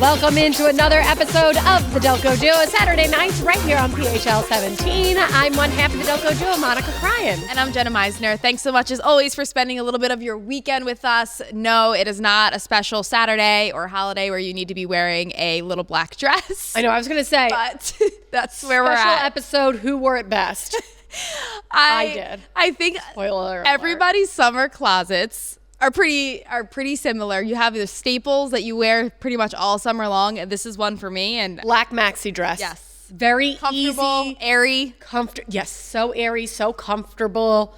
Welcome into another episode of the Delco Duo, Saturday nights right here on PHL 17. I'm one half of the Delco Duo, Monica Cryan. And I'm Jenna Meisner. Thanks so much, as always, for spending a little bit of your weekend with us. No, it is not a special Saturday or holiday where you need to be wearing a little black dress. I know, I was going to say. But that's where we're at. Special episode, who wore it best? I did. I think Spoiler everybody's summer closets are pretty similar. You have the staples that you wear pretty much all summer long, and this is one for me. And black maxi dress. Yes. Very comfortable, easy. Airy. Yes, so airy, so comfortable.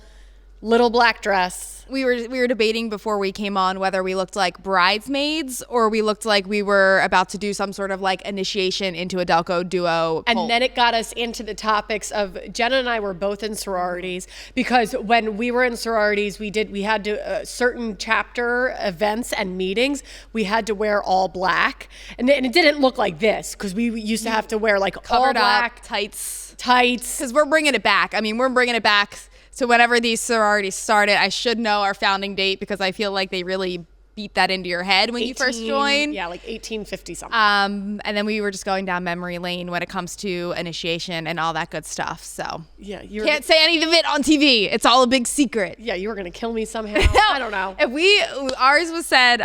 Little black dress. We were debating before we came on whether we looked like bridesmaids or we looked like we were about to do some sort of like initiation into a Delco Duo cult. And then it got us into the topics of Jenna and I were both in sororities, because when we were in sororities, we had to certain chapter events and meetings, we had to wear all black, and it didn't look like this because we used to have to wear like covered all black up tights because we're bringing it back. I mean, we're bringing it back. So whenever these sororities started, I should know our founding date because I feel like they really beat that into your head when you first joined. Yeah, like 1850 something. And then we were just going down memory lane when it comes to initiation and all that good stuff. So yeah, can't say any of it on TV. It's all a big secret. Yeah, you were gonna kill me somehow. I don't know. Ours was said,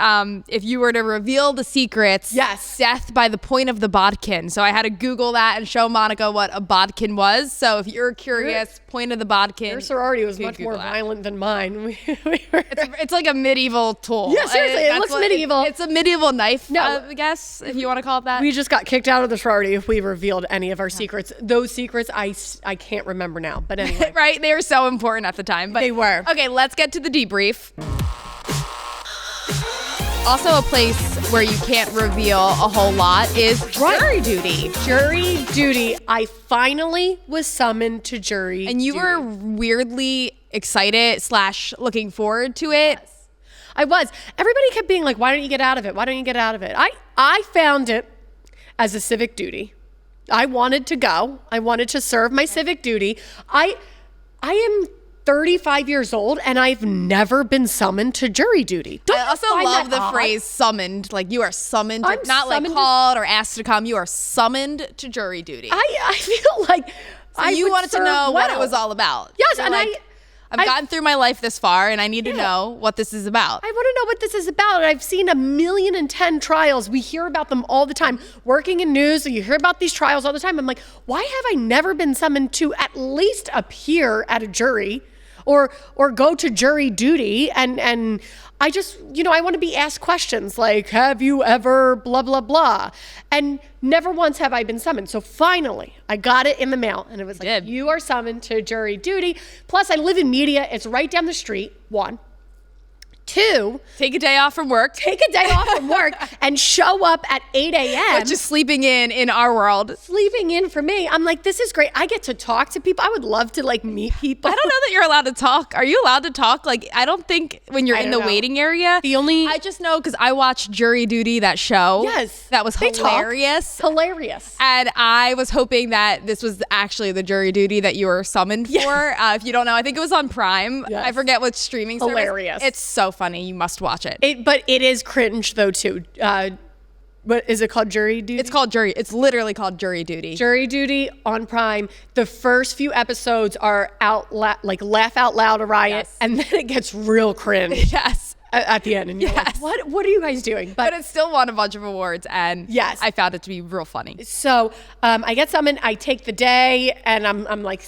if you were to reveal the secrets, yes, death by the point of the bodkin. So I had to Google that and show Monica what a bodkin was. So if you're curious, point of the bodkin. Your sorority was much more violent than mine. It's like a medieval tool. Yeah, seriously, it looks medieval. It's a medieval knife, I guess, if you want to call it that. We just got kicked out of the sorority if we revealed any of our secrets. Those secrets, I can't remember now. But anyway. Right? They were so important at the time. But they were. Okay, let's get to the debrief. Also, a place where you can't reveal a whole lot is jury duty. Jury duty. I finally was summoned to jury And you duty. were weirdly excited / looking forward to it. Yes. I was. Everybody kept being like, why don't you get out of it? Why don't you get out of it? I found it as a civic duty. I wanted to go. I wanted to serve my civic duty. I am 35 years old and I've never been summoned to jury duty. I also love the phrase summoned. Like you are summoned, not summoned like called or asked to come. You are summoned to jury duty. I feel like you wanted to know what it was all about. Yes, You're and like, I've gotten through my life this far and I need to know what this is about. I want to know what this is about. I've seen 1,000,010 trials. We hear about them all the time. Working in news, you hear about these trials all the time. I'm like, why have I never been summoned to at least appear at a jury or go to jury duty? And I just, I want to be asked questions like, have you ever blah, blah, blah? And never once have I been summoned. So finally, I got it in the mail. And it was like, you are summoned to jury duty. Plus, I live in media. It's right down the street, 1. 2, take a day off from work. And show up at 8 a.m. Which is sleeping in our world. Sleeping in for me. I'm like, this is great. I get to talk to people. I would love to meet people. I don't know that you're allowed to talk. Are you allowed to talk? Like, I don't think when you're in the waiting area. I just know because I watched Jury Duty, that show. Yes. That was hilarious. Hilarious. And I was hoping that this was actually the jury duty that you were summoned for. If you don't know, I think it was on Prime. Yes. I forget which streaming service. Hilarious. It's so funny. You must watch it. But it is cringe though too. What is it called? Jury duty? It's literally called Jury Duty. Jury Duty on Prime. The first few episodes are like laugh out loud a riot, and then it gets real cringe. Yes. At the end, and you're like, what are you guys doing? But it still won a bunch of awards, and yes, I found it to be real funny. So I get summoned. I take the day, and I'm like,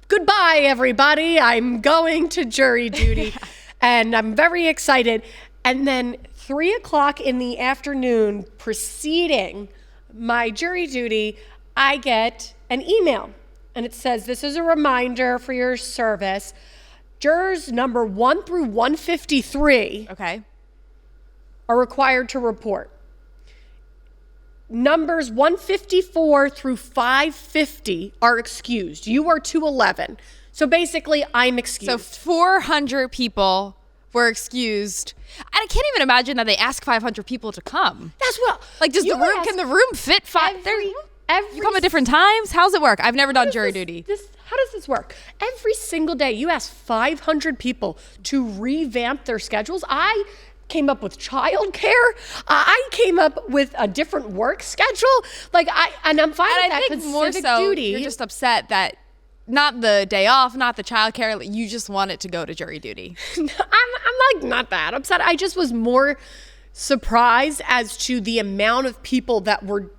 goodbye, everybody. I'm going to jury duty. And I'm very excited. And then 3:00 in the afternoon, preceding my jury duty, I get an email. And it says, this is a reminder for your service. Jurors number 1 through 153 are required to report. Numbers 154 through 550 are excused. You are 211. So basically, I'm excused. So 400 people were excused. I can't even imagine that they ask 500 people to come. That's what. Like, can the room fit 5? You come at different times? How's it work? I've never done jury duty. How does this work? Every single day, you ask 500 people to revamp their schedules. came up with childcare. I came up with a different work schedule. I'm fine with that. I think more so, duty. you're just upset that not the day off, not the childcare. You just want it to go to jury duty. I'm like not that upset. I just was more surprised as to the amount of people that were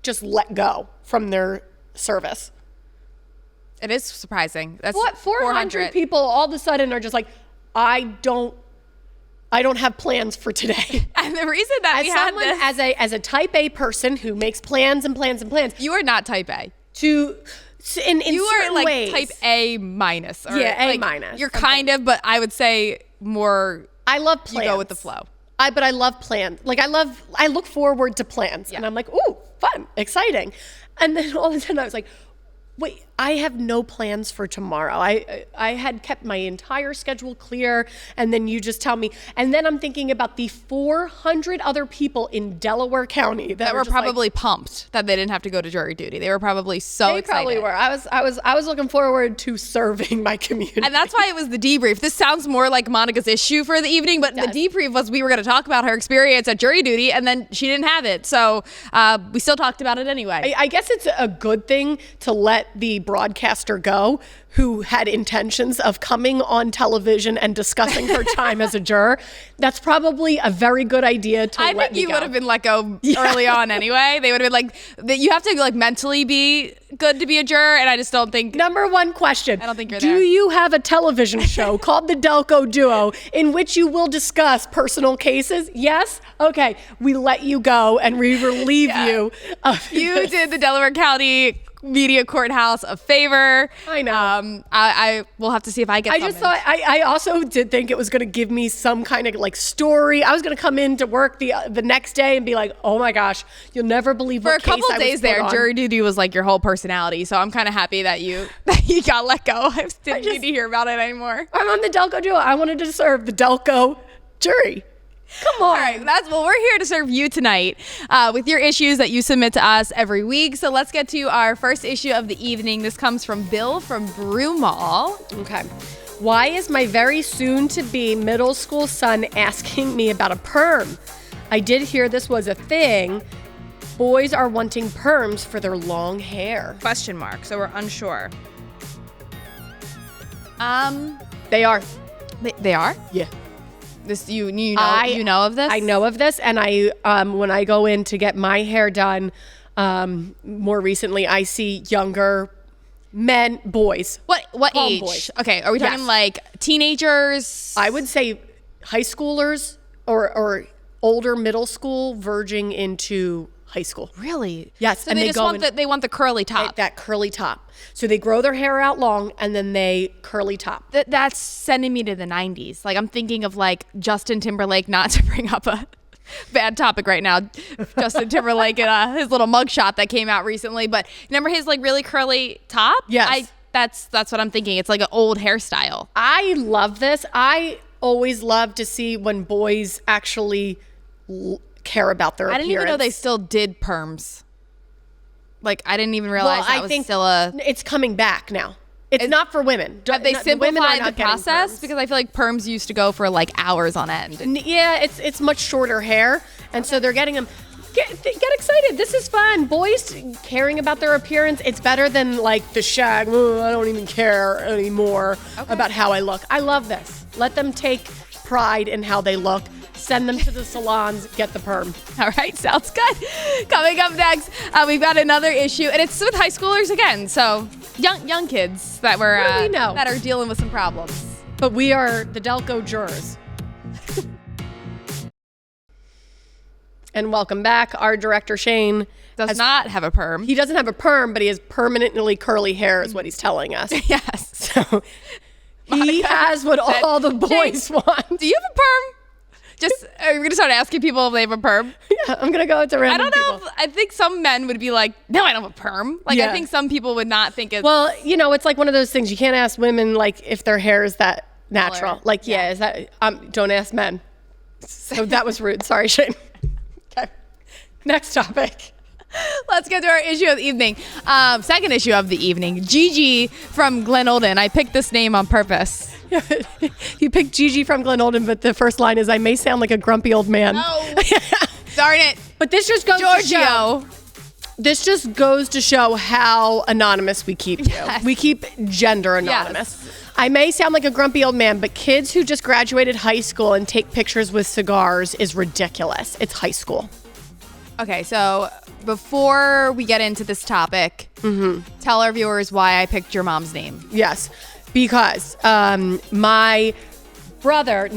just let go from their service. It is surprising. That's what 400 people all of a sudden are just like, I don't have plans for today. And the reason that as a type A person who makes plans and plans and plans, you are not type A. In you are like ways, type A minus. Or yeah, A like, minus. You're kind of, but I would say more. I love plans. You go with the flow. But I love plans. I look forward to plans, and I'm like, ooh, fun, exciting. And then all of a sudden I was like, wait, I have no plans for tomorrow. I had kept my entire schedule clear, and then you just tell me. And then I'm thinking about the 400 other people in Delaware County that were just probably pumped that they didn't have to go to jury duty. They were probably so excited. They probably were. I was looking forward to serving my community. And that's why it was the debrief. This sounds more like Monica's issue for the evening, but the debrief was we were going to talk about her experience at jury duty, and then she didn't have it. So we still talked about it anyway. I guess it's a good thing to let the broadcaster go who had intentions of coming on television and discussing her time as a juror. That's probably a very good idea to let me go. I think you would have been let go early on anyway. They would have been like, you have to like mentally be good to be a juror, and I just don't think. Number one question. I don't think you're there. Do you have a television show called the Delco Duo in which you will discuss personal cases? Yes? Okay. We let you go and we relieve you of You did the Delaware County Media Courthouse a favor. I know. I will have to see if I get I just thought I also did think it was going to give me some kind of like story. I was going to come into work the next day and be like, oh my gosh, you'll never believe what case I was For a couple days there, jury duty was like your whole personality. So I'm kind of happy that you got let go. I didn't need to hear about it anymore. I'm on the Delco Duo. I wanted to serve the Delco jury. Come on. All right, we're here to serve you tonight with your issues that you submit to us every week. So let's get to our first issue of the evening. This comes from Bill from Broomall. Okay. Why is my very soon-to-be middle school son asking me about a perm? I did hear this was a thing. Boys are wanting perms for their long hair. Question mark. So we're unsure. They are. They are? Yeah. This you know of this? I know of this, and I when I go in to get my hair done, more recently I see younger boys. What age? Boys. Okay, are we talking like teenagers? I would say high schoolers or older middle school verging into high school. Really? Yes. So they want the curly top. That curly top. So they grow their hair out long and then they curly top. That's sending me to the 90s. Like I'm thinking of like Justin Timberlake, not to bring up a bad topic right now. Justin Timberlake and his little mugshot that came out recently. But remember his like really curly top? Yes. That's what I'm thinking. It's like an old hairstyle. I love this. I always love to see when boys actually care about their appearance. I didn't even know they still did perms. Like I didn't even realize it's coming back now. It's not for women. Have they simplified the process? Because I feel like perms used to go for like hours on end. Yeah, it's much shorter hair, and so they're getting them. Get excited. This is fun. Boys caring about their appearance. It's better than like the shag. Oh, I don't even care anymore about how I look. I love this. Let them take pride in how they look. Send them to the salons, get the perm. All right, sounds good. Coming up next, we've got another issue, and it's with high schoolers again. So young kids that are dealing with some problems. But we are the Delco jurors. And welcome back. Our director Shane does not have a perm. He doesn't have a perm, but he has permanently curly hair, is what he's telling us. Yes. So he has what all the boys want. Do you have a perm? Are you going to start asking people if they have a perm? Yeah, I'm going to go to random people. I don't know. I think some men would be like, no, I don't have a perm. Like, I think some people would not think it's... Well, it's like one of those things. You can't ask women, like, if their hair is that natural. Color. Like, is that... don't ask men. So that was rude. Sorry, Shane. Okay. Next topic. Let's get to our issue of the evening. Second issue of the evening. Gigi from Glen Olden. I picked this name on purpose. You picked Gigi from Glen Olden, but the first line is, I may sound like a grumpy old man. Oh, darn it. But this just goes to show. Giorgio. This just goes to show how anonymous we keep you. Yes. We keep gender anonymous. Yes. I may sound like a grumpy old man, but kids who just graduated high school and take pictures with cigars is ridiculous. It's high school. Okay, so before we get into this topic, tell our viewers why I picked your mom's name. Yes, because my brother,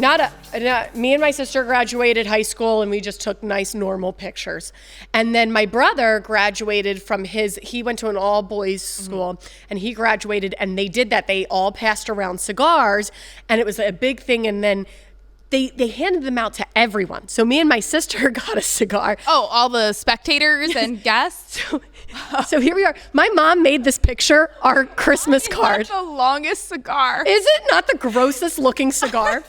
me and my sister graduated high school and we just took nice normal pictures. And then my brother graduated from he went to an all boys school and he graduated and they did that. They all passed around cigars and it was a big thing. And then they handed them out to everyone. So me and my sister got a cigar. Oh, all the spectators and guests? So here we are. My mom made this picture our Christmas card. That's the longest cigar. Is it not the grossest looking cigar?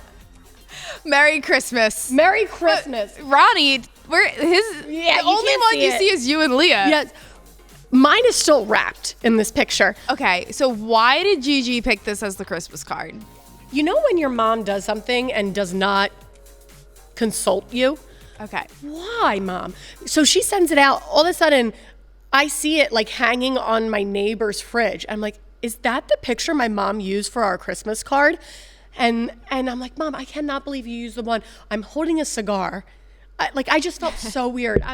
Merry Christmas. Merry Christmas. Ronnie, the only one you see is you and Leah. Yes. Mine is still wrapped in this picture. Okay, so why did Gigi pick this as the Christmas card? You know when your mom does something and does not consult you? Okay. Why, Mom? So she sends it out. All of a sudden, I see it like hanging on my neighbor's fridge. I'm like, is that the picture my mom used for our Christmas card? And I'm like, Mom, I cannot believe you used the one. I'm holding a cigar. I just felt so weird.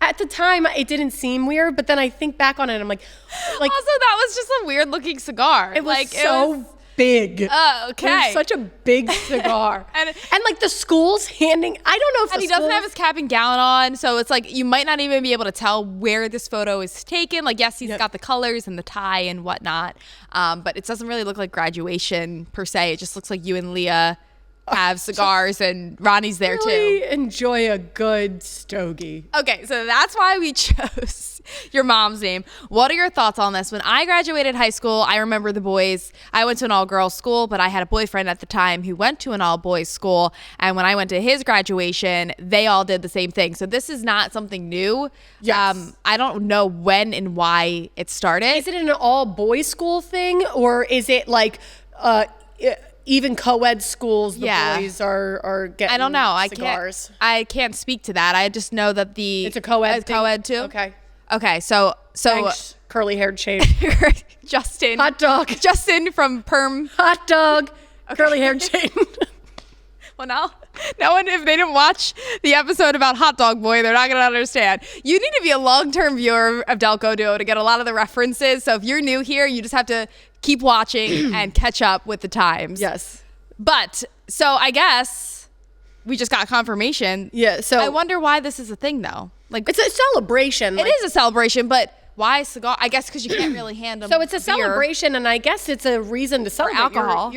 At the time, it didn't seem weird, but then I think back on it, I'm like. Also, that was just a weird looking cigar. It was so big. Oh, okay. It was such a big cigar. and like the school's handing, I don't know if and he doesn't have his cap and gown on, so it's like you might not even be able to tell where this photo is taken. Like, yes, he's got the colors and the tie and whatnot, but it doesn't really look like graduation per se. It just looks like you and Leah have cigars and Ronnie's there really too. Enjoy a good stogie. Okay, so that's why we chose your mom's name. What are your thoughts on this? When I graduated high school, I remember the boys. I went to an all-girls school, but I had a boyfriend at the time who went to an all-boys school. And when I went to his graduation, they all did the same thing. So this is not something new. Yes. I don't know when and why it started. Is it an all-boys school thing, or is it like even co-ed schools, the boys are getting I don't know. cigars? I can't speak to that. I just know that it's a co-ed thing? co-ed too. Okay. So Thanks, curly-haired shade. Justin. Hot dog. Justin from Perm. Hot dog. Okay. Curly-haired shade. Well, no one, if they didn't watch the episode about Hot Dog Boy, they're not going to understand. You need to be a long-term viewer of Delco Duo to get a lot of the references. So if you're new here, you just have to keep watching and catch up with the times. Yes. But, so I guess we just got confirmation. Yeah, so. I wonder why this is a thing, though. Like, it's a celebration. It is a celebration, but why cigar? I guess because you can't really hand them So it's a beer. celebration, and I guess it's a reason to celebrate. alcohol.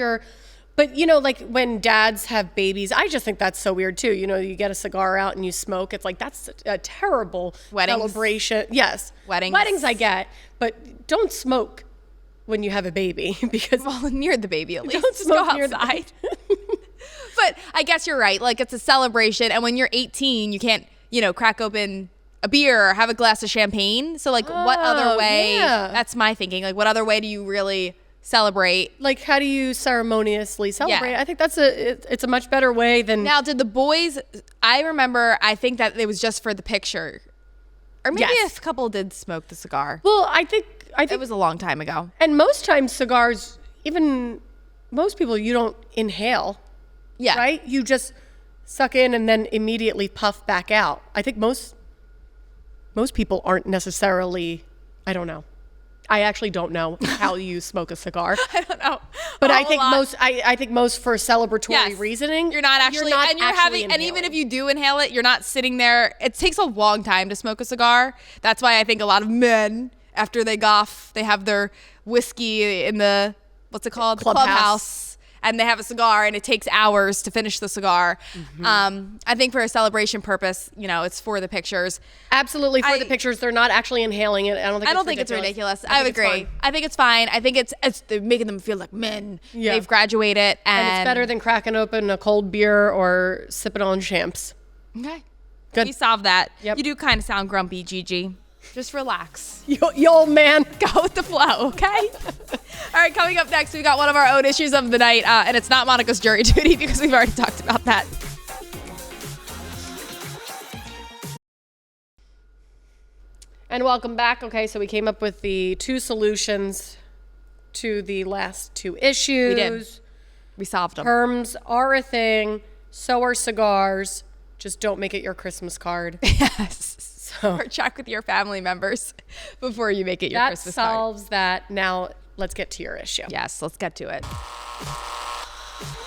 But, you know, like when dads have babies, I just think that's so weird, too. You know, you get a cigar out and you smoke. It's like, that's a terrible celebration. Yes. Weddings I get. But don't smoke when you have a baby. Because well, near the baby at least. Don't smoke go outside. But I guess you're right. Like, it's a celebration. And when you're 18, you can't, crack open a beer or have a glass of champagne. So, like, what other way? Yeah. That's my thinking. Like, what other way do you really celebrate? Like, how do you ceremoniously celebrate? Yeah. I think it's a much better way than. Now, did the boys? I think that it was just for the picture, or maybe Yes. a couple did smoke the cigar. Well, I think It was a long time ago. And most times cigars, even most people, you don't inhale. Yeah. Right? You just suck in and then immediately puff back out. I think most people aren't necessarily. I don't know. I actually don't know how you smoke a cigar. I don't know. But I think most for celebratory Yes. reasoning. You're not actually and even if you do inhale it, you're not sitting there. It takes a long time to smoke a cigar. That's why I think a lot of men, after they golf, they have their whiskey in the, what's it called? The clubhouse. And they have a cigar, and it takes hours to finish the cigar. Mm-hmm. I think for a celebration purpose, it's for the pictures. Absolutely for the pictures. They're not actually inhaling it. I don't think it's ridiculous. I agree. I think it's fine. I think it's they're making them feel like men. Yeah. They've graduated, and it's better than cracking open a cold beer or sipping on champs. Okay, good. We solved that. Yep. You do kind of sound grumpy, Gigi. Just relax. You old man. Go with the flow, okay? All right, coming up next, we got one of our own issues of the night, and it's not Monica's jury duty because we've already talked about that. And welcome back. Okay, so we came up with the 2 solutions to the last 2 issues. We did. We solved them. Perms are a thing. So are cigars. Just don't make it your Christmas card. Yes. Or check with your family members before you make it your Christmas card. That solves that. Now, let's get to your issue. Yes, let's get to it.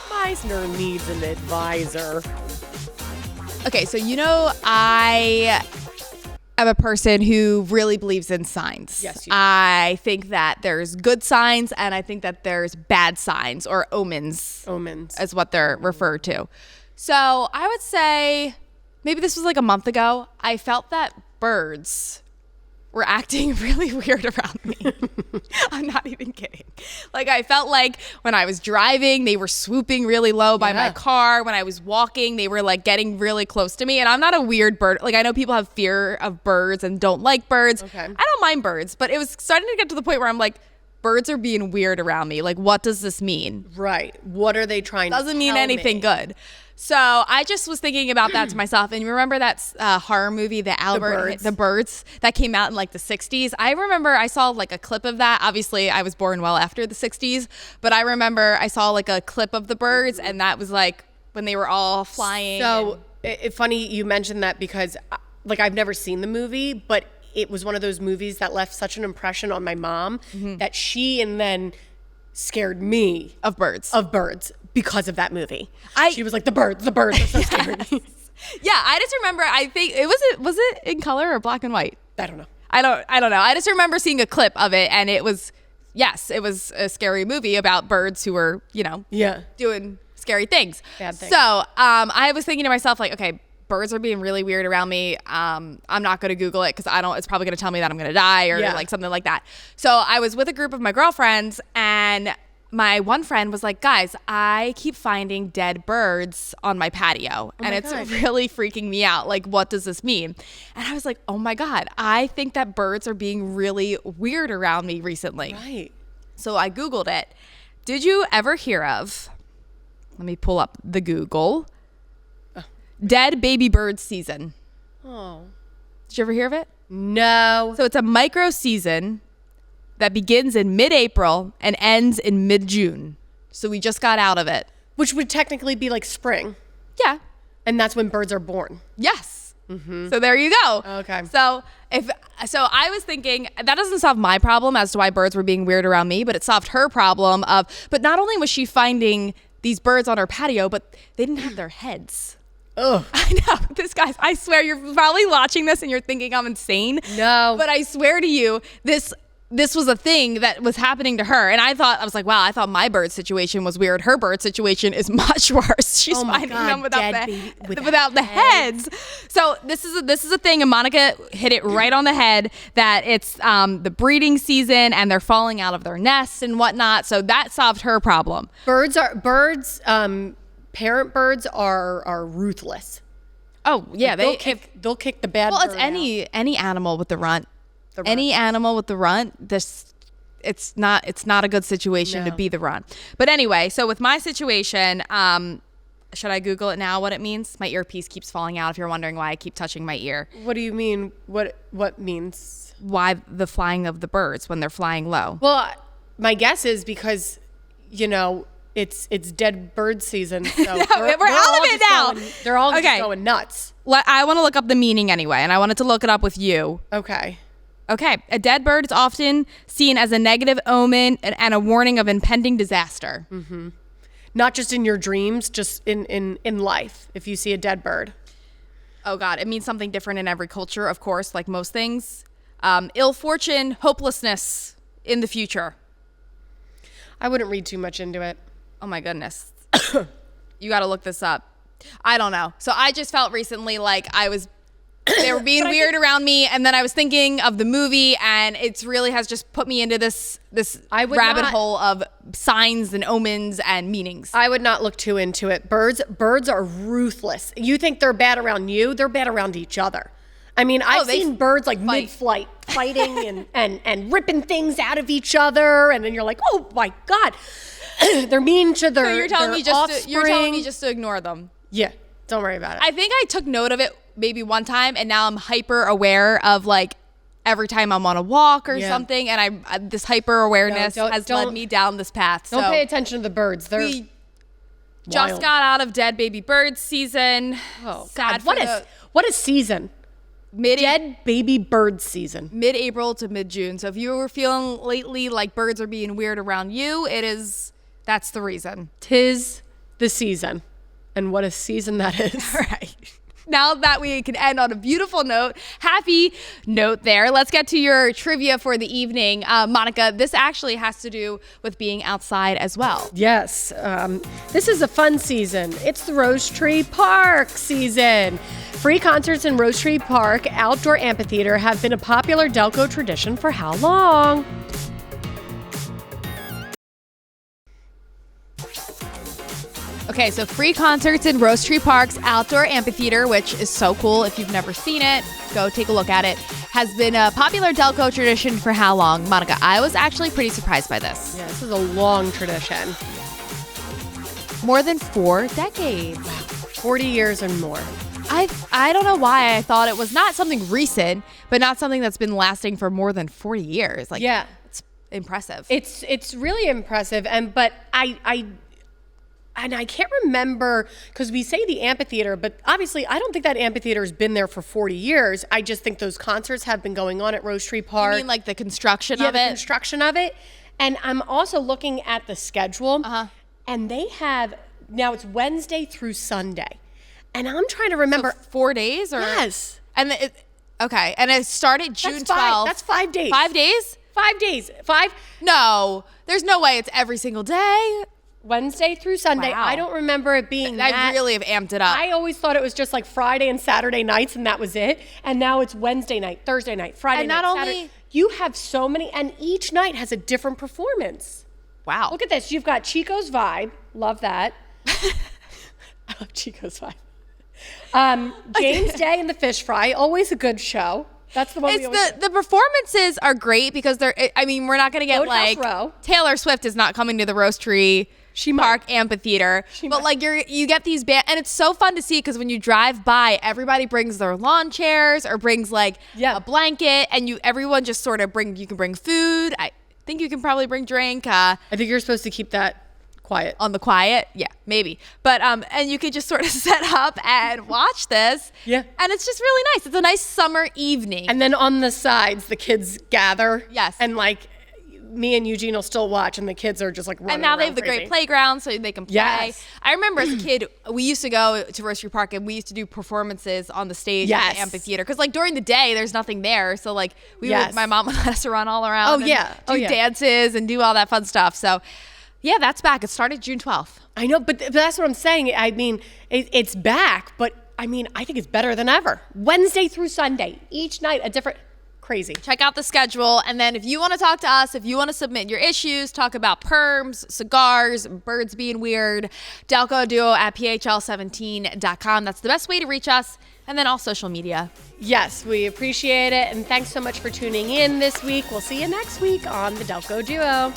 Meisner needs an advisor. Okay, so I am a person who really believes in signs. Yes, you do. I think that there's good signs and I think that there's bad signs, or omens. Omens. Is what they're referred to. So I would say maybe this was like a month ago. I felt that birds were acting really weird around me. I'm not even kidding. Like, I felt like when I was driving, they were swooping really low by my car. When I was walking, they were like getting really close to me. And I'm not a weird bird. Like, I know people have fear of birds and don't like birds. Okay. I don't mind birds, but it was starting to get to the point where I'm like, birds are being weird around me. Like, what does this mean? Right. What are they trying to Doesn't mean tell anything me? good. So I just was thinking about that to myself. And you remember that horror movie, The Birds, that came out in like the 60s? I remember I saw like a clip of that. Obviously, I was born well after the 60s. But I remember I saw like a clip of the birds, and that was like when they were all flying. So funny you mentioned that, because like I've never seen the movie, but it was one of those movies that left such an impression on my mom that she and then scared me of birds. Because of that movie. She was like, the birds are so scary. Yeah, I just remember, I think was it in color or black and white? I don't know. I don't know. I just remember seeing a clip of it, and it was a scary movie about birds who were, doing scary things. Bad things. So I was thinking to myself, like, okay, birds are being really weird around me. I'm not going to Google it because it's probably going to tell me that I'm going to die or like something like that. So I was with a group of my girlfriends, and my one friend was like, guys, I keep finding dead birds on my patio, and it's really freaking me out. Like, what does this mean? And I was like, oh my God, I think that birds are being really weird around me recently. Right. So I Googled it. Did you ever hear of, let me pull up the Google, dead baby bird season? Oh. Did you ever hear of it? No. So it's a micro season that begins in mid-April and ends in mid-June. So we just got out of it. Which would technically be like spring. Yeah. And that's when birds are born. Yes. Mm-hmm. So there you go. Okay. So I was thinking that doesn't solve my problem as to why birds were being weird around me, but it solved her problem but not only was she finding these birds on her patio, but they didn't have their heads. Ugh. I know. I swear you're probably watching this and you're thinking I'm insane. No. But I swear to you, this was a thing that was happening to her. And I was like, wow, I thought my bird situation was weird. Her bird situation is much worse. She's finding them without the heads. So this is a thing, and Monica hit it right on the head, that it's the breeding season and they're falling out of their nests and whatnot. So that solved her problem. Parent birds are ruthless. Oh yeah, they'll kick the bad bird. Well, it's any animal with the runt. Any animal with the runt, it's not a good situation to be the runt. But anyway, so with my situation, should I Google it now? What it means? My earpiece keeps falling out. If you're wondering why I keep touching my ear. What do you mean? What means? Why the flying of the birds when they're flying low? Well, my guess is because it's dead bird season. So we're out of it now. They're all just going nuts. I want to look up the meaning anyway, and I wanted to look it up with you. Okay, a dead bird is often seen as a negative omen and a warning of impending disaster. Mm-hmm. Not just in your dreams, just in life, if you see a dead bird. Oh God, it means something different in every culture, of course, like most things. Ill fortune, hopelessness in the future. I wouldn't read too much into it. Oh my goodness. You got to look this up. I don't know. So I just felt recently like they were being weird around me, and then I was thinking of the movie, and it really has just put me into this rabbit hole of signs and omens and meanings. I would not look too into it. Birds are ruthless. You think they're bad around you? They're bad around each other. I mean, I've seen birds like mid-flight fighting and ripping things out of each other, and then you're like, oh my God, they're mean to their So you're telling me offspring. just to ignore them. Yeah, don't worry about it. I think I took note of it maybe one time, and now I'm hyper aware of like every time I'm on a walk or something, and I this hyper awareness has led me down this path. Don't pay attention to the birds. They're we just got out of dead baby bird season. Oh Sad. God, what a season. Dead baby bird season. Mid-April to mid-June. So if you were feeling lately like birds are being weird around you, that's the reason. 'Tis the season. And what a season that is. All right. Now that we can end on a beautiful note, happy note there, let's get to your trivia for the evening. Monica, this actually has to do with being outside as well. Yes. This is a fun season. It's the Rose Tree Park season. Free concerts in Rose Tree Park Outdoor Amphitheater have been a popular Delco tradition for how long? Okay, so free concerts in Rose Tree Park's Outdoor Amphitheater, which is so cool. If you've never seen it, go take a look at it. Has been a popular Delco tradition for how long? Monica, I was actually pretty surprised by this. Yeah, this is a long tradition. More than 4 decades. 40 years and more. I don't know why I thought it was not something recent, but not something that's been lasting for more than 40 years. Like, yeah, it's impressive. It's really impressive, but I can't remember, because we say the amphitheater, but obviously I don't think that amphitheater has been there for 40 years. I just think those concerts have been going on at Rose Tree Park. You mean like the construction of it? Yeah, the construction of it. And I'm also looking at the schedule, and they have, now it's Wednesday through Sunday. And I'm trying to remember. So 4 days? Or? Yes. And okay, and it started June 12th. That's 5 days. 5 days? 5 days. No, there's no way it's every single day. Wednesday through Sunday. Wow. I don't remember it being that. I really have amped it up. I always thought it was just like Friday and Saturday nights and that was it. And now it's Wednesday night, Thursday night, Friday night, Saturday. You have so many, and each night has a different performance. Wow. Look at this. You've got Chico's Vibe. Love that. I love Chico's Vibe. James Day and the Fish Fry. Always a good show. That's the one. The performances are great because we're not going to get like Taylor Swift is not coming to the Rose Tree Park Amphitheater, but like you get these bands, and it's so fun to see because when you drive by, everybody brings their lawn chairs or brings like a blanket, and everyone just sort of you can bring food. I think you can probably bring drink. I think you're supposed to keep that quiet. On the quiet, yeah, maybe. But and you could just sort of set up and watch this. Yeah. And it's just really nice. It's a nice summer evening. And then on the sides, the kids gather. Yes. And like me and Eugene will still watch, and the kids are just like running And now they have the crazy. great playground so they can play. Yes. I remember as a kid, we used to go to Rose Tree Park and we used to do performances on the stage at the amphitheater. Because like during the day, there's nothing there. So like my mom would let us run all around. Do dances and do all that fun stuff. So yeah, that's back. It started June 12th. I know, but that's what I'm saying. I mean, it's back, but I mean, I think it's better than ever. Wednesday through Sunday, each night a different, crazy. Check out the schedule. And then if you want to talk to us, if you want to submit your issues, talk about perms, cigars, birds being weird, Delco Duo at phl17.com. That's the best way to reach us. And then all social media. Yes, we appreciate it. And thanks so much for tuning in this week. We'll see you next week on the Delco Duo.